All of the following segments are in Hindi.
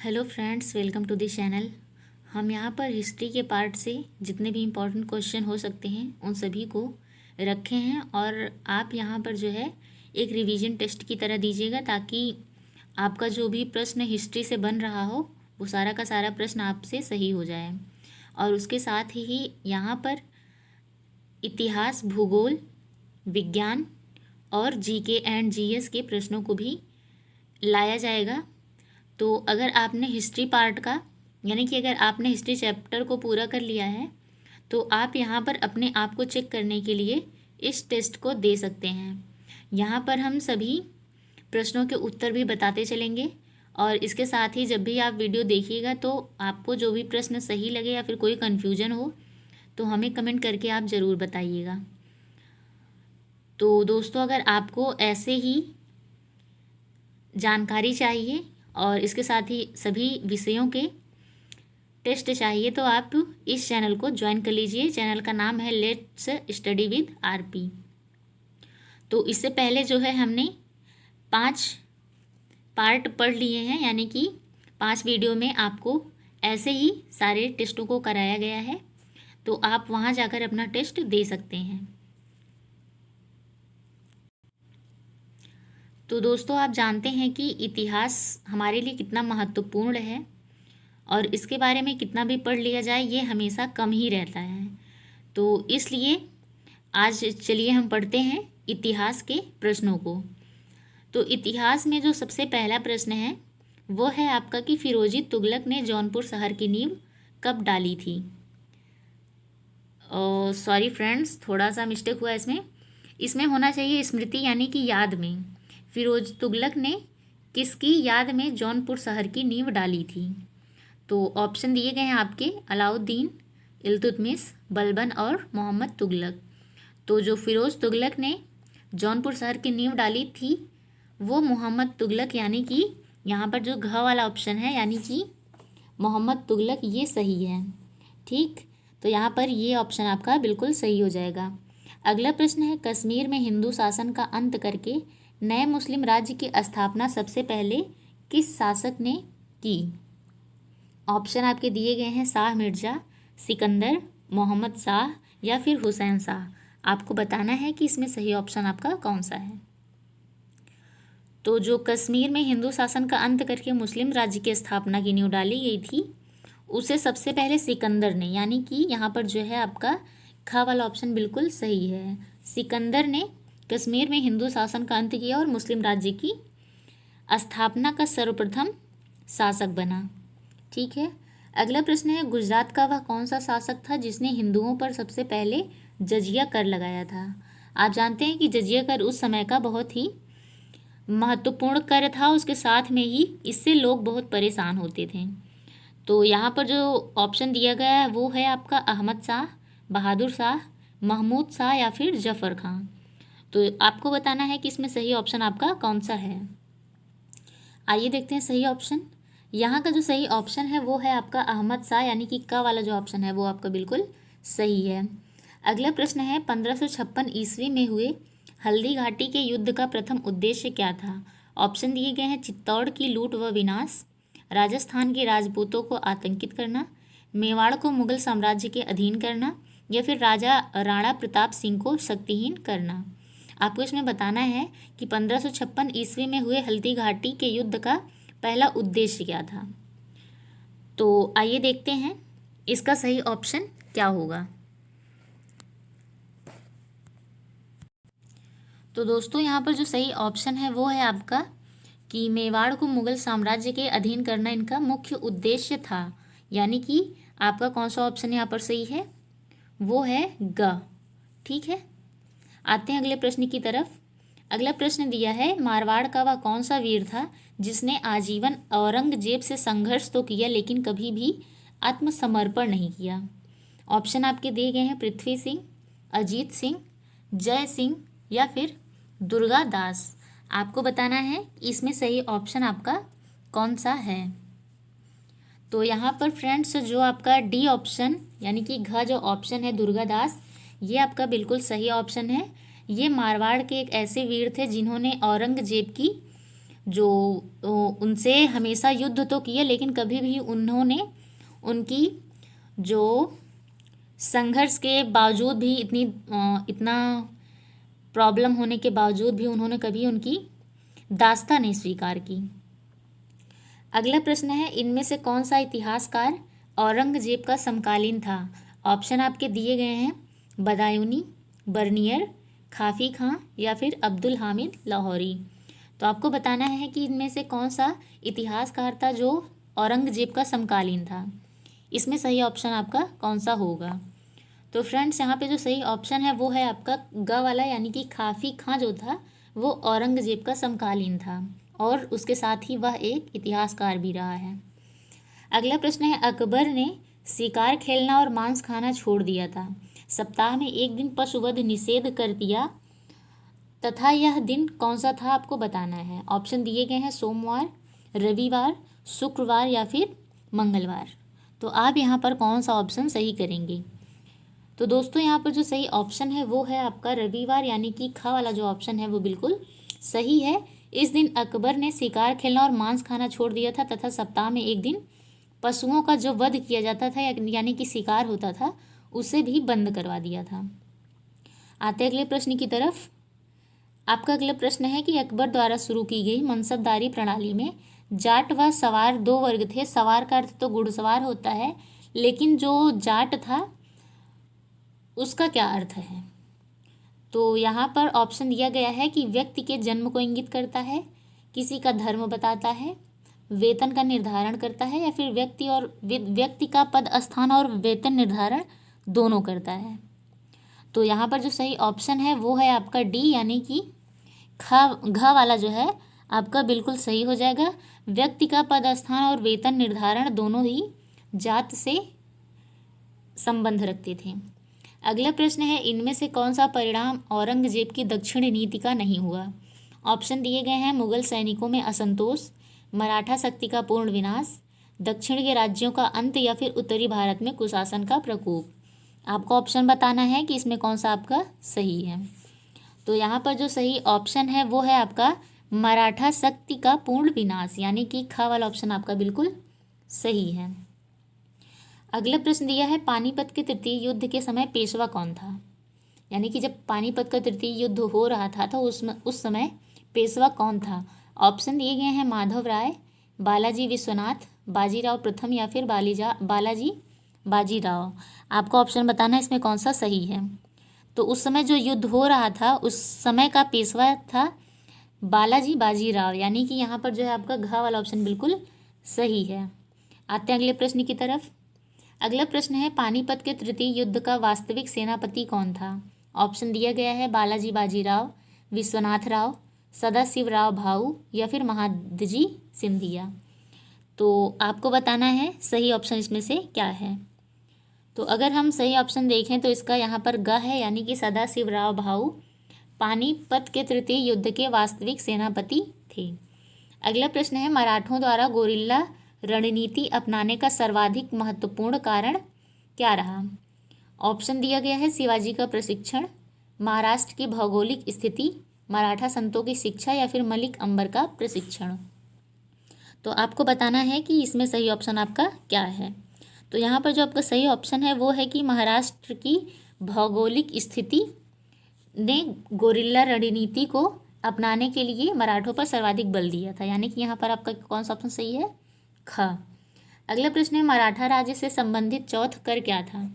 Hello friends, welcome to this channel. हम यहाँ पर हिस्ट्री के पार्ट से जितने भी इम्पोर्टेंट क्वेश्चन हो सकते हैं उन सभी को रखे हैं और आप यहाँ पर जो है एक रिवीजन टेस्ट की तरह दीजिएगा ताकि आपका जो भी प्रश्न हिस्ट्री से बन रहा हो वो सारा का सारा प्रश्न आपसे सही हो जाए। और उसके साथ ही यहाँ पर इतिहास, भूगोल, विज्ञान और जीके एंड जीएस के प्रश्नों को भी लाया जाएगा। तो अगर आपने हिस्ट्री पार्ट का यानी कि अगर आपने हिस्ट्री चैप्टर को पूरा कर लिया है तो आप यहाँ पर अपने आप को चेक करने के लिए इस टेस्ट को दे सकते हैं। यहाँ पर हम सभी प्रश्नों के उत्तर भी बताते चलेंगे और इसके साथ ही जब भी आप वीडियो देखिएगा तो आपको जो भी प्रश्न सही लगे या फिर कोई कन्फ्यूजन हो तो हमें कमेंट करके आप ज़रूर बताइएगा। तो दोस्तों, अगर आपको ऐसे ही जानकारी चाहिए और इसके साथ ही सभी विषयों के टेस्ट चाहिए तो आप इस चैनल को ज्वाइन कर लीजिए। चैनल का नाम है लेट्स स्टडी विद आरपी। तो इससे पहले जो है हमने 5 पार्ट पढ़ लिए हैं, यानी कि 5 वीडियो में आपको ऐसे ही सारे टेस्टों को कराया गया है, तो आप वहाँ जाकर अपना टेस्ट दे सकते हैं। तो दोस्तों, आप जानते हैं कि इतिहास हमारे लिए कितना महत्वपूर्ण है और इसके बारे में कितना भी पढ़ लिया जाए ये हमेशा कम ही रहता है। तो इसलिए आज चलिए हम पढ़ते हैं इतिहास के प्रश्नों को। तो इतिहास में जो सबसे पहला प्रश्न है वो है आपका कि फिरोजी तुगलक ने जौनपुर शहर की नींव कब डाली थी। सॉरी फ्रेंड्स, थोड़ा सा मिस्टेक हुआ इसमें होना चाहिए स्मृति यानी कि याद में। फिरोज तुगलक ने किसकी याद में जौनपुर शहर की नींव डाली थी। तो ऑप्शन दिए गए हैं आपके अलाउद्दीन, इल्तुतमिश, बलबन और मोहम्मद तुगलक। तो जो फिरोज तुगलक ने जौनपुर शहर की नींव डाली थी वो मोहम्मद तुगलक, यानी कि यहाँ पर जो घ वाला ऑप्शन है यानी कि मोहम्मद तुगलक, ये सही है। ठीक, तो यहाँ पर ये ऑप्शन आपका बिल्कुल सही हो जाएगा। अगला प्रश्न है कश्मीर में हिंदू शासन का अंत करके नए मुस्लिम राज्य की स्थापना सबसे पहले किस शासक ने की। ऑप्शन आपके दिए गए हैं शाह मिर्ज़ा, सिकंदर, मोहम्मद शाह या फिर हुसैन शाह। आपको बताना है कि इसमें सही ऑप्शन आपका कौन सा है। तो जो कश्मीर में हिंदू शासन का अंत करके मुस्लिम राज्य की स्थापना की नींव डाली गई थी उसे सबसे पहले सिकंदर ने, यानी कि यहाँ पर जो है आपका ख वाला ऑप्शन बिल्कुल सही है। सिकंदर ने कश्मीर में हिंदू शासन का अंत किया और मुस्लिम राज्य की स्थापना का सर्वप्रथम शासक बना। ठीक है, अगला प्रश्न है गुजरात का वह कौन सा शासक था जिसने हिंदुओं पर सबसे पहले जजिया कर लगाया था। आप जानते हैं कि जजिया कर उस समय का बहुत ही महत्वपूर्ण कर था, उसके साथ में ही इससे लोग बहुत परेशान होते थे। तो यहाँ पर जो ऑप्शन दिया गया है वो है आपका अहमद शाह, बहादुर शाह, महमूद शाह या फिर जफ़र खां। तो आपको बताना है कि इसमें सही ऑप्शन आपका कौन सा है। आइए देखते हैं सही ऑप्शन। यहाँ का जो सही ऑप्शन है वो है आपका अहमद शाह, यानी कि क वाला जो ऑप्शन है वो आपका बिल्कुल सही है। अगला प्रश्न है 1556 ईस्वी में हुए हल्दी घाटी के युद्ध का प्रथम उद्देश्य क्या था। ऑप्शन दिए गए हैं चित्तौड़ की लूट व विनाश, राजस्थान के राजपूतों को आतंकित करना, मेवाड़ को मुगल साम्राज्य के अधीन करना या फिर राजा राणा प्रताप सिंह को शक्तिहीन करना। आपको इसमें बताना है कि 1556 ईस्वी में हुए हल्दी घाटी के युद्ध का पहला उद्देश्य क्या था। तो आइए देखते हैं इसका सही ऑप्शन क्या होगा। तो दोस्तों, यहाँ पर जो सही ऑप्शन है वो है आपका कि मेवाड़ को मुगल साम्राज्य के अधीन करना इनका मुख्य उद्देश्य था, यानी कि आपका कौन सा ऑप्शन यहाँ पर सही है वो है ग। ठीक है, आते हैं अगले प्रश्न की तरफ। अगला प्रश्न दिया है मारवाड़ का वह कौन सा वीर था जिसने आजीवन औरंगजेब से संघर्ष तो किया लेकिन कभी भी आत्मसमर्पण नहीं किया। ऑप्शन आपके दिए गए हैं पृथ्वी सिंह, अजीत सिंह, जय सिंह या फिर दुर्गा दास। आपको बताना है इसमें सही ऑप्शन आपका कौन सा है। तो यहाँ पर फ्रेंड्स जो आपका डी ऑप्शन यानी कि घ जो ऑप्शन है दुर्गा दास, ये आपका बिल्कुल सही ऑप्शन है। ये मारवाड़ के एक ऐसे वीर थे जिन्होंने औरंगजेब की जो उनसे हमेशा युद्ध तो किए, लेकिन कभी भी उन्होंने उनकी जो संघर्ष के बावजूद भी इतना प्रॉब्लम होने के बावजूद भी उन्होंने कभी उनकी दास्ता नहीं स्वीकार की। अगला प्रश्न है, इनमें से कौन सा इतिहासकार औरंगजेब का समकालीन था? ऑप्शन आपके दिए गए हैं, बदायूनी, बर्नियर, खाफी खां या फिर अब्दुल हामिद लाहौरी। तो आपको बताना है कि इनमें से कौन सा इतिहासकार था जो औरंगजेब का समकालीन था। इसमें सही ऑप्शन आपका कौन सा होगा? तो फ्रेंड्स, यहाँ पे जो सही ऑप्शन है वो है आपका ग वाला, यानी कि खाफी खां जो था वो औरंगजेब का समकालीन था और उसके साथ ही वह एक इतिहासकार भी रहा है। अगला प्रश्न है, अकबर ने शिकार खेलना और मांस खाना छोड़ दिया था। सप्ताह में एक दिन पशुवध निषेध कर दिया तथा यह दिन कौन सा था आपको बताना है। ऑप्शन दिए गए हैं, सोमवार, रविवार, शुक्रवार या फिर मंगलवार। तो आप यहाँ पर कौन सा ऑप्शन सही करेंगे? तो दोस्तों, यहाँ पर जो सही ऑप्शन है वो है आपका रविवार, यानी कि ख वाला जो ऑप्शन है वो बिल्कुल सही है। इस दिन अकबर ने शिकार खेलना और मांस खाना छोड़ दिया था तथा सप्ताह में एक दिन पशुओं का जो वध किया जाता था यानी कि शिकार होता था उसे भी बंद करवा दिया था। आते अगले प्रश्न की तरफ। आपका अगला प्रश्न है कि अकबर द्वारा शुरू की गई मनसबदारी प्रणाली में जाट व सवार दो वर्ग थे। सवार का अर्थ तो घुड़सवार होता है, लेकिन जो जाट था उसका क्या अर्थ है? तो यहाँ पर ऑप्शन दिया गया है कि व्यक्ति के जन्म को इंगित करता है, किसी का धर्म बताता है, वेतन का निर्धारण करता है या फिर व्यक्ति का पद स्थान और वेतन निर्धारण दोनों करता है। तो यहाँ पर जो सही ऑप्शन है वो है आपका डी, यानी कि घ वाला जो है आपका बिल्कुल सही हो जाएगा। व्यक्ति का पद स्थान और वेतन निर्धारण दोनों ही जात से संबंध रखते थे। अगला प्रश्न है, इनमें से कौन सा परिणाम औरंगजेब की दक्षिण नीति का नहीं हुआ? ऑप्शन दिए गए हैं, मुगल सैनिकों में असंतोष, मराठा शक्ति का पूर्ण विनाश, दक्षिण के राज्यों का अंत या फिर उत्तरी भारत में कुशासन का प्रकोप। आपको ऑप्शन बताना है कि इसमें कौन सा आपका सही है। तो यहाँ पर जो सही ऑप्शन है वो है आपका मराठा शक्ति का पूर्ण विनाश, यानी कि ख वाला ऑप्शन आपका बिल्कुल सही है। अगला प्रश्न दिया है, पानीपत के तृतीय युद्ध के समय पेशवा कौन था? यानी कि जब पानीपत का तृतीय युद्ध हो रहा था तो उस समय पेशवा कौन था? ऑप्शन दिए गए हैं, माधव राय, बालाजी विश्वनाथ, बाजीराव प्रथम या फिर बालाजी बाजीराव। आपको ऑप्शन बताना है इसमें कौन सा सही है। तो उस समय जो युद्ध हो रहा था उस समय का पेशवा था बालाजी बाजीराव, यानी कि यहाँ पर जो है आपका घ वाला ऑप्शन बिल्कुल सही है। आते हैं अगले प्रश्न की तरफ। अगला प्रश्न है, पानीपत के तृतीय युद्ध का वास्तविक सेनापति कौन था? ऑप्शन दिया गया है, बालाजी बाजीराव, विश्वनाथ राव, सदाशिवराव भाऊ या फिर महादजी सिंधिया। तो आपको बताना है सही ऑप्शन इसमें से क्या है। तो अगर हम सही ऑप्शन देखें तो इसका यहाँ पर ग है, यानी कि सदाशिवराव भाऊ पानीपत के तृतीय युद्ध के वास्तविक सेनापति थे। अगला प्रश्न है, मराठों द्वारा गोरिल्ला रणनीति अपनाने का सर्वाधिक महत्वपूर्ण कारण क्या रहा? ऑप्शन दिया गया है, शिवाजी का प्रशिक्षण, महाराष्ट्र की भौगोलिक स्थिति, मराठा संतों की शिक्षा या फिर मलिक अंबर का प्रशिक्षण। तो आपको बताना है कि इसमें सही ऑप्शन आपका क्या है। तो यहाँ पर जो आपका सही ऑप्शन है वो है कि महाराष्ट्र की भौगोलिक स्थिति ने गोरिल्ला रणनीति को अपनाने के लिए मराठों पर सर्वाधिक बल दिया था, यानी कि यहाँ पर आपका कौन सा ऑप्शन सही है? ख। अगला प्रश्न है, मराठा राज्य से संबंधित चौथ कर क्या था?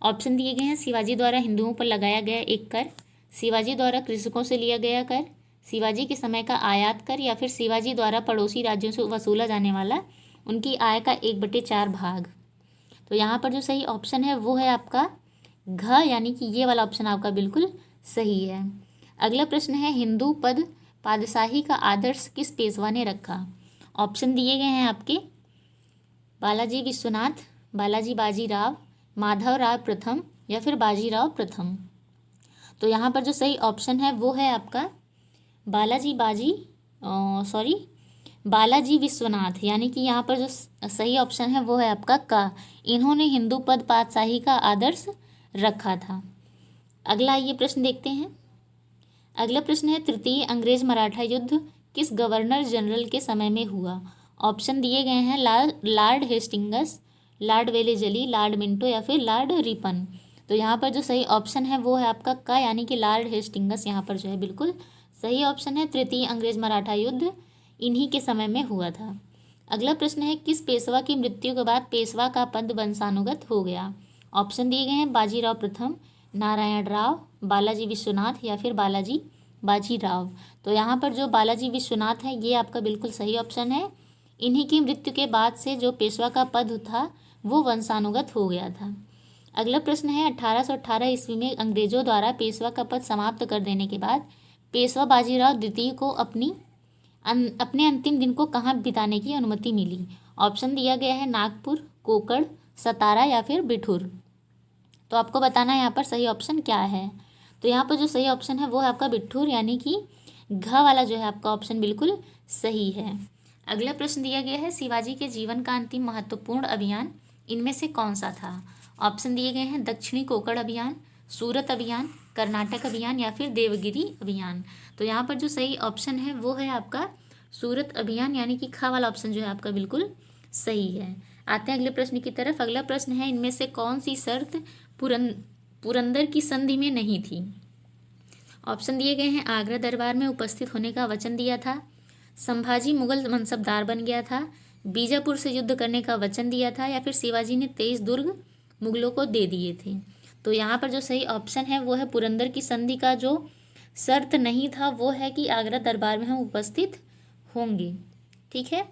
ऑप्शन दिए गए हैं, शिवाजी द्वारा हिंदुओं पर लगाया गया एक कर, शिवाजी द्वारा कृषकों से लिया गया कर, शिवाजी के समय का आयात कर या फिर शिवाजी द्वारा पड़ोसी राज्यों से वसूला जाने वाला उनकी आय का 1/4 भाग। तो यहाँ पर जो सही ऑप्शन है वो है आपका घ, यानी कि ये वाला ऑप्शन आपका बिल्कुल सही है। अगला प्रश्न है, हिंदू पद पातशाही का आदर्श किस पेशवा ने रखा? ऑप्शन दिए गए हैं आपके, बालाजी विश्वनाथ, बालाजी बाजीराव, माधव राय प्रथम या फिर बाजीराव प्रथम। तो यहाँ पर जो सही ऑप्शन है वो है आपका बालाजी विश्वनाथ, यानी कि यहाँ पर जो सही ऑप्शन है वो है आपका क। इन्होंने हिंदू पद पातशाही का आदर्श रखा था। अगला ये प्रश्न देखते हैं। अगला प्रश्न है, तृतीय अंग्रेज मराठा युद्ध किस गवर्नर जनरल के समय में हुआ? ऑप्शन दिए गए हैं Lord Hastings, Lord Wellesley, Lord Minto या फिर लॉर्ड रिपन। तो यहाँ पर जो सही ऑप्शन है वो है आपका का, यानी कि लॉर्ड हेस्टिंगस यहाँ पर जो है बिल्कुल सही ऑप्शन है। तृतीय अंग्रेज मराठा युद्ध इन्हीं के समय में हुआ था। अगला प्रश्न है, किस पेशवा की मृत्यु के बाद पेशवा का पद वंशानुगत हो गया? ऑप्शन दिए गए हैं बाजीराव प्रथम, नारायण राव, बालाजी विश्वनाथ या फिर बाजीराव। तो यहाँ पर जो बालाजी विश्वनाथ है ये आपका बिल्कुल सही ऑप्शन है। इन्हीं की मृत्यु के बाद से जो पेशवा का पद था वो वंशानुगत हो गया था। अगला प्रश्न है, 1818 ईस्वी में अंग्रेजों द्वारा पेशवा का पद समाप्त कर देने के बाद पेशवा बाजीराव द्वितीय को अपने अंतिम दिन को कहाँ बिताने की अनुमति मिली? ऑप्शन दिया गया है नागपुर, कोकण, सतारा या फिर बिठूर। तो आपको बताना है यहाँ पर सही ऑप्शन क्या है। तो यहाँ पर जो सही ऑप्शन है वो है आपका बिठूर, यानी कि घ वाला जो है आपका ऑप्शन बिल्कुल सही है। अगला प्रश्न दिया गया है, शिवाजी के जीवन का अंतिम महत्वपूर्ण अभियान इनमें से कौन सा था? ऑप्शन दिए गए हैं दक्षिणी कोकण अभियान, सूरत अभियान, कर्नाटक अभियान या फिर देवगिरी अभियान। तो यहाँ पर जो सही ऑप्शन है वो है आपका सूरत अभियान, यानी कि खा वाला ऑप्शन जो है आपका बिल्कुल सही है। आते हैं अगले प्रश्न की तरफ। अगला प्रश्न है, इनमें से कौन सी शर्त पुरंदर की संधि में नहीं थी? ऑप्शन दिए गए हैं आगरा दरबार में उपस्थित होने का वचन दिया था, संभाजी मुगल मनसबदार बन गया था, बीजापुर से युद्ध करने का वचन दिया था या फिर शिवाजी ने 23 दुर्ग मुगलों को दे दिए थे। तो यहाँ पर जो सही ऑप्शन है वो है पुरंदर की संधि का जो शर्त नहीं था वो है कि आगरा दरबार में हम उपस्थित होंगे। ठीक है,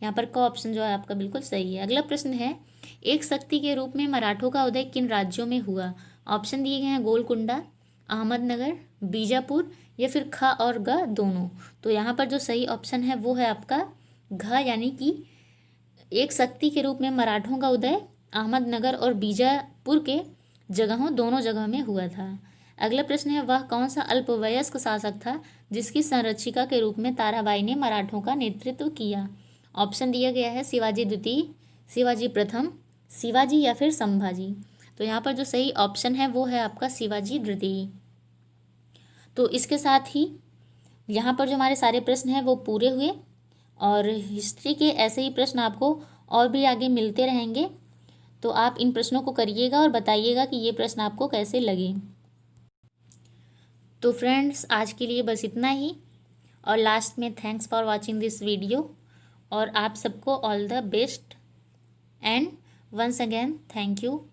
यहाँ पर का ऑप्शन जो है आपका बिल्कुल सही है। अगला प्रश्न है, एक शक्ति के रूप में मराठों का उदय किन राज्यों में हुआ? ऑप्शन दिए गए हैं गोलकुंडा, अहमदनगर, बीजापुर या फिर ख और ग दोनों। तो यहाँ पर जो सही ऑप्शन है वो है आपका घ, यानी कि एक शक्ति के रूप में मराठों का उदय अहमदनगर और बीजापुर के दोनों जगह में हुआ था। अगला प्रश्न है, वह कौन सा अल्पवयस्क शासक था जिसकी संरक्षिका के रूप में ताराबाई ने मराठों का नेतृत्व किया? ऑप्शन दिया गया है शिवाजी द्वितीय, शिवाजी प्रथम, शिवाजी या फिर संभाजी। तो यहाँ पर जो सही ऑप्शन है वो है आपका शिवाजी द्वितीय। तो इसके साथ ही यहाँ पर जो हमारे सारे प्रश्न हैं वो पूरे हुए, और हिस्ट्री के ऐसे ही प्रश्न आपको और भी आगे मिलते रहेंगे। तो आप इन प्रश्नों को करिएगा और बताइएगा कि ये प्रश्न आपको कैसे लगे। तो फ्रेंड्स, आज के लिए बस इतना ही, और लास्ट में thanks for watching this video, और आप सबको all the best and once again thank you.